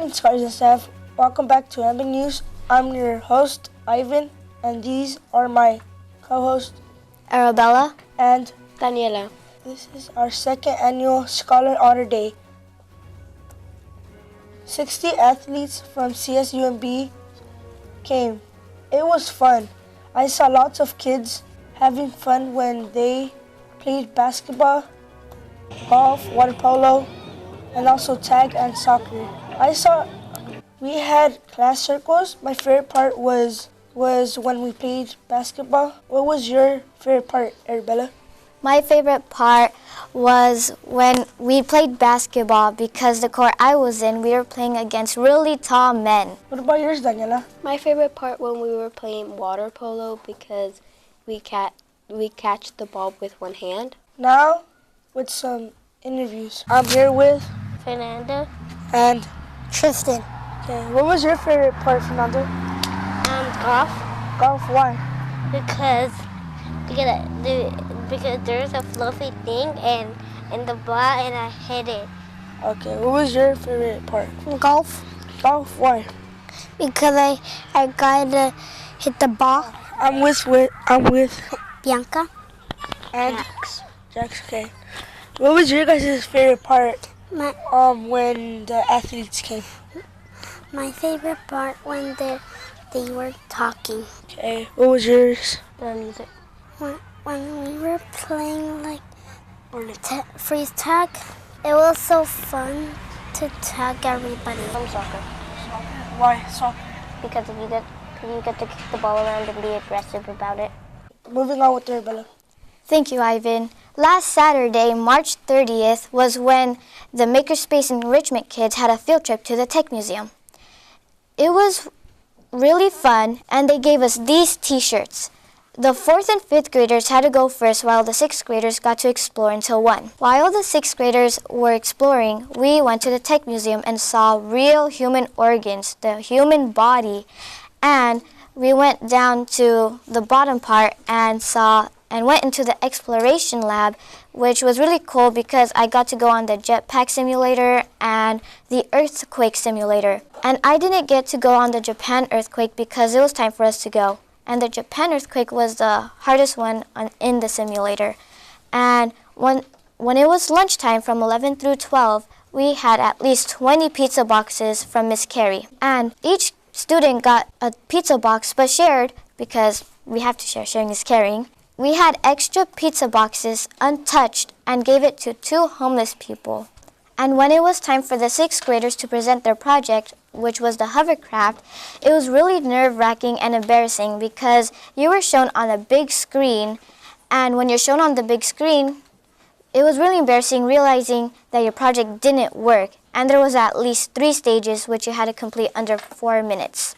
morning, Scholars and staff. Welcome back to MB News. I'm your host, Ivan, and these are my co-hosts, Arabella and Daniela. This is our second annual Scholar Honor Day. 60 athletes from CSUMB came. It was fun. I saw lots of kids having fun when they played basketball, golf, water polo, and also tag and soccer. We had class circles. My favorite part was when we played basketball. What was your favorite part, Arabella? My favorite part was when we played basketball because the court I was in, we were playing against really tall men. What about yours, Daniela? My favorite part when we were playing water polo because we catch the ball with one hand. Now, with some interviews. I'm here with Fernando and Tristan. okay. What was your favorite part, Fernando? Golf Golf. Why? because there's a fluffy thing and in the ball and I hit it. Okay. What was your favorite part? Golf Golf. Why? because I gotta hit the ball. I'm with Bianca and Jax. Okay. What was your guys' favorite part? When the athletes came. My favorite part when they were talking. Okay. What was yours? The music. When we were playing freeze tag, it was so fun to tag everybody. Soccer. Why soccer? Because you get to kick the ball around and be aggressive about it. Moving on with Arabella. Thank you, Ivan. Last Saturday, March 30th, was when the Makerspace Enrichment kids had a field trip to the Tech Museum. It was really fun, and they gave us these t-shirts. The 4th and 5th graders had to go first while the 6th graders got to explore until 1. While the 6th graders were exploring, we went to the Tech Museum and saw real human organs, the human body, and we went down to the bottom part and went into the exploration lab, which was really cool because I got to go on the jetpack simulator and the earthquake simulator. And I didn't get to go on the Japan earthquake because it was time for us to go. And the Japan earthquake was the hardest one in the simulator. And when it was lunchtime from 11 through 12, we had at least 20 pizza boxes from Miss Carey. And each student got a pizza box but shared, because we have to share, sharing is caring. We had extra pizza boxes untouched and gave it to 2 homeless people. And when it was time for the 6th graders to present their project, which was the hovercraft, it was really nerve-wracking and embarrassing because you were shown on a big screen, and when you're shown on the big screen, it was really embarrassing realizing that your project didn't work, and there was at least 3 stages which you had to complete under 4 minutes.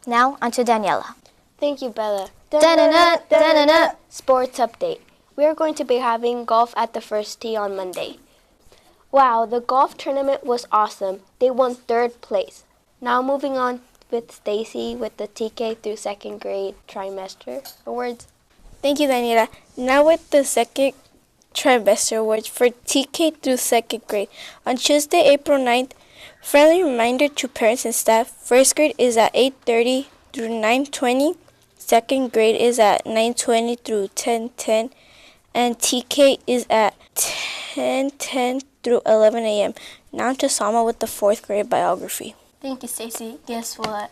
Now, on to Daniela. Thank you, Bella. Da-na-na, da-na-na. Sports update. We are going to be having golf at the first tee on Monday. Wow, the golf tournament was awesome. They won 3rd place. Now moving on with Stacy with the TK through 2nd grade trimester awards. Thank you, Daniela. Now with the 2nd trimester awards for TK through 2nd grade. On Tuesday, April 9th, friendly reminder to parents and staff, 1st grade is at 8:30 through 9:20. 2nd grade is at 9:20 through 10:10. And TK is at 10:10 through 11 a.m. Now to Sama with the 4th grade biography. Thank you, Stacy. Guess what?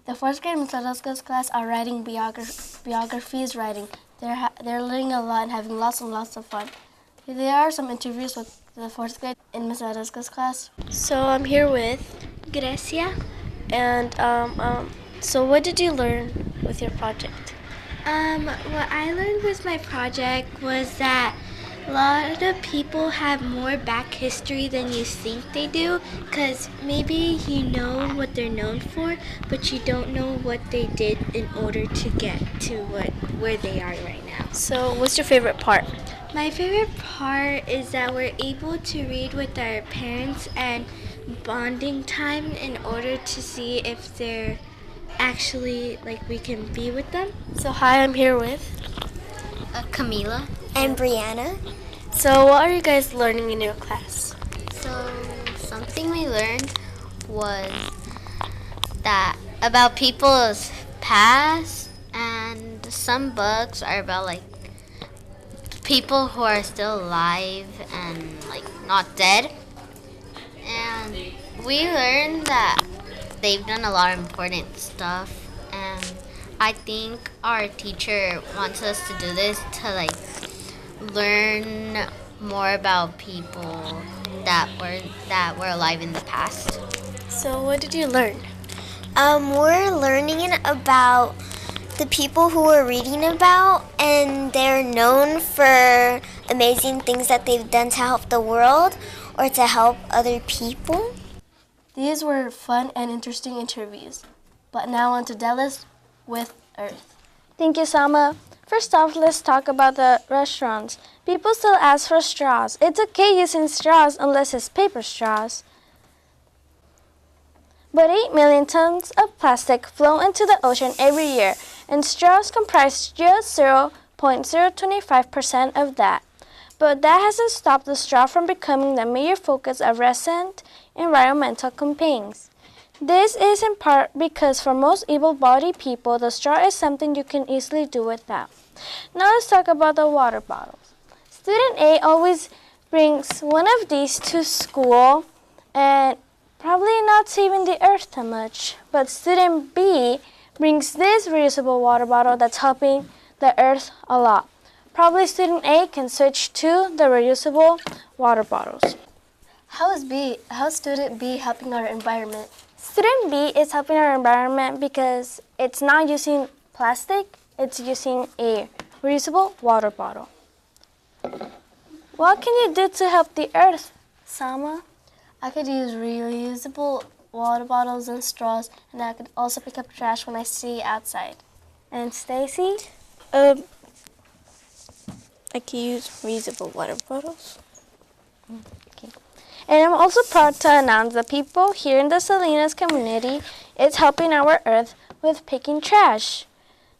The 4th grade Miss Ladowska's class are writing biographies. They're learning a lot and having lots and lots of fun. There are some interviews with the 4th grade in Miss Ladowska's class. So I'm here with Grecia, and so what did you learn with your project? What I learned with my project was that a lot of people have more back history than you think they do, because maybe you know what they're known for, but you don't know what they did in order to get to where they are right now. So what's your favorite part? My favorite part is that we're able to read with our parents and bonding time in order to see if they're actually, we can be with them. So hi, I'm here with Camila And Brianna. So what are you guys learning in your class? So thing we learned was that about people's past, and some books are about like people who are still alive and like not dead. And we learned that they've done a lot of important stuff, and I think our teacher wants us to do this to like learn more about people that were alive in the past. So what did you learn? We're learning about the people who we're reading about, and they're known for amazing things that they've done to help the world or to help other people. These were fun and interesting interviews. But now on to Dallas with Earth. Thank you, Sama. First off, let's talk about the restaurants. People still ask for straws. It's okay using straws unless it's paper straws. But 8 million tons of plastic flow into the ocean every year, and straws comprise just 0.025% of that. But that hasn't stopped the straw from becoming the major focus of recent environmental campaigns. This is in part because for most able-bodied people, the straw is something you can easily do without. Now let's talk about the water bottles. Student A always brings one of these to school, and probably not saving the earth too much. But student B brings this reusable water bottle that's helping the earth a lot. Probably student A can switch to the reusable water bottles. How is student B helping our environment? Student B is helping our environment because it's not using plastic, it's using a reusable water bottle. What can you do to help the earth, Sama? I could use reusable water bottles and straws, and I could also pick up trash when I see outside. And Stacy? I can use reusable water bottles. Okay. And I'm also proud to announce that people here in the Salinas community is helping our earth with picking trash.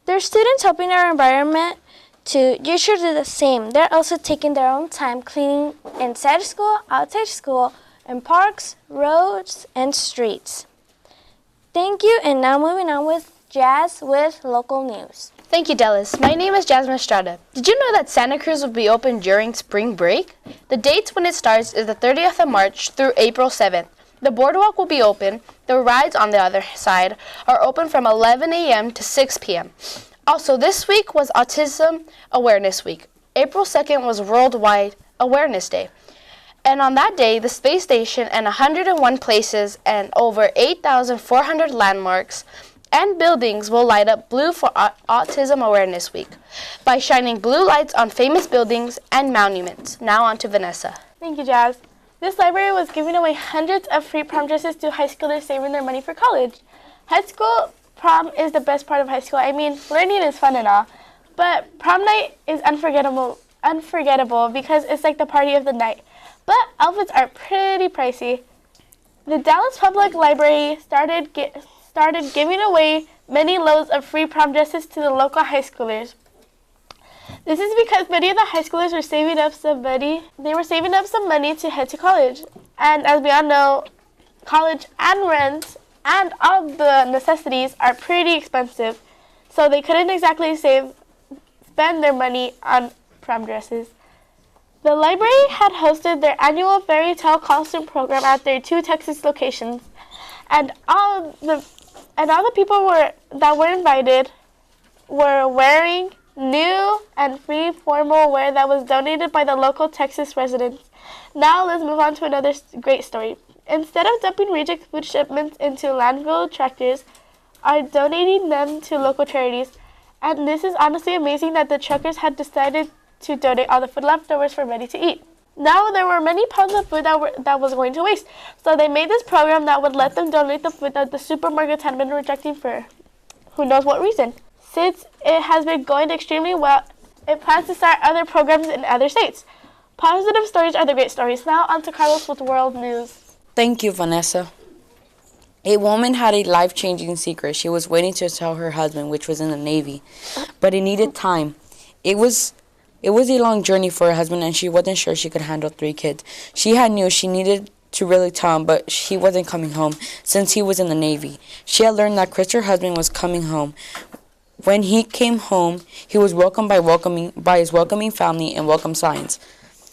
There are students helping our environment too. You should do the same. They're also taking their own time cleaning inside school, outside school, in parks, roads, and streets. Thank you, and now moving on with Jazz with local news. Thank you, Dallas. My name is Jasmine Estrada. Did you know that Santa Cruz will be open during spring break? The dates when it starts is the 30th of March through April 7th. The boardwalk will be open. The rides on the other side are open from 11 a.m. to 6 p.m. Also, this week was Autism Awareness Week. April 2nd was Worldwide Awareness Day. And on that day, the space station and 101 places and over 8,400 landmarks and buildings will light up blue for Autism Awareness Week by shining blue lights on famous buildings and monuments. Now on to Vanessa. Thank you, Jazz. This library was giving away hundreds of free prom dresses to high schoolers saving their money for college. High school prom is the best part of high school. I mean, learning is fun and all, but prom night is unforgettable because it's like the party of the night. But outfits are pretty pricey. The Dallas Public Library started giving away many loads of free prom dresses to the local high schoolers. This is because many of the high schoolers were saving up some money. They were saving up some money to head to college. And as we all know, college and rent and all the necessities are pretty expensive. So they couldn't exactly spend their money on prom dresses. The library had hosted their annual fairy tale costume program at their 2 Texas locations. And all the people that were invited were wearing new and free formal wear that was donated by the local Texas residents. Now let's move on to another great story. Instead of dumping reject food shipments into landfill tractors, are donating them to local charities. And this is honestly amazing that the truckers had decided to donate all the food leftovers for ready to eat. Now there were many pounds of food that was going to waste, so they made this program that would let them donate the food that the supermarkets had been rejecting for who knows what reason. Since it has been going extremely well, it plans to start other programs in other states. Positive stories are the great stories. Now on to Carlos with World News. Thank you, Vanessa. A woman had a life-changing secret she was waiting to tell her husband, which was in the Navy, but it needed time. It was a long journey for her husband, and she wasn't sure she could handle 3 kids. She had knew she needed to really tell him, but he wasn't coming home since he was in the Navy. She had learned that Chris, her husband, was coming home. When he came home, he was welcomed by his welcoming family and welcome signs.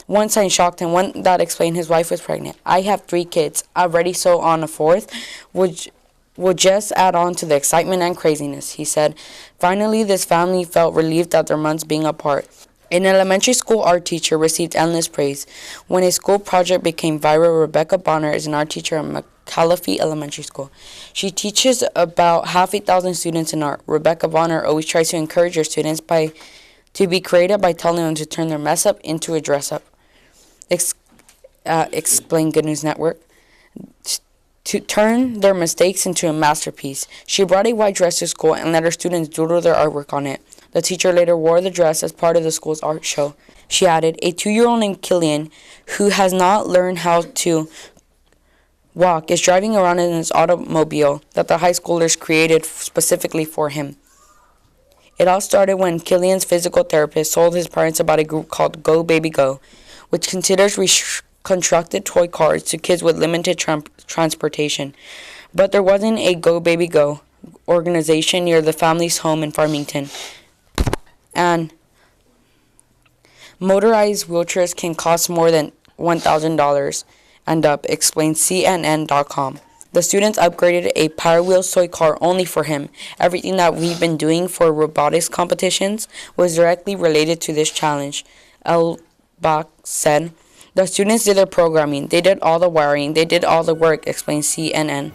One sign shocked him, one that explained his wife was pregnant. "I have 3 kids, already so on a 4th, which would just add on to the excitement and craziness," he said. Finally, this family felt relieved at their months being apart. An elementary school art teacher received endless praise. When a school project became viral, Rebecca Bonner is an art teacher at McAuliffe Elementary School. She teaches about 1,000 students in art. Rebecca Bonner always tries to encourage her students to be creative by telling them to turn their mess up into a dress up. Explained Good News Network. To turn their mistakes into a masterpiece. She brought a white dress to school and let her students doodle their artwork on it. The teacher later wore the dress as part of the school's art show. She added, "A 2-year-old named Killian, who has not learned how to walk, is driving around in his automobile that the high schoolers created specifically for him." It all started when Killian's physical therapist told his parents about a group called Go Baby Go, which considers constructed toy cars to kids with limited transportation. But there wasn't a Go Baby Go organization near the family's home in Farmington. And motorized wheelchairs can cost more than $1,000 and up, explained CNN.com. The students upgraded a Power Wheels toy car only for him. Everything that we've been doing for robotics competitions was directly related to this challenge, Elbach said. The students did their programming. They did all the wiring. They did all the work, explained CNN.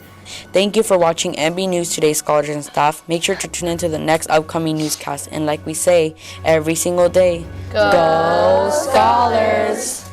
Thank you for watching NB News Today, scholars and staff. Make sure to tune into the next upcoming newscast. And like we say every single day, go Scholars!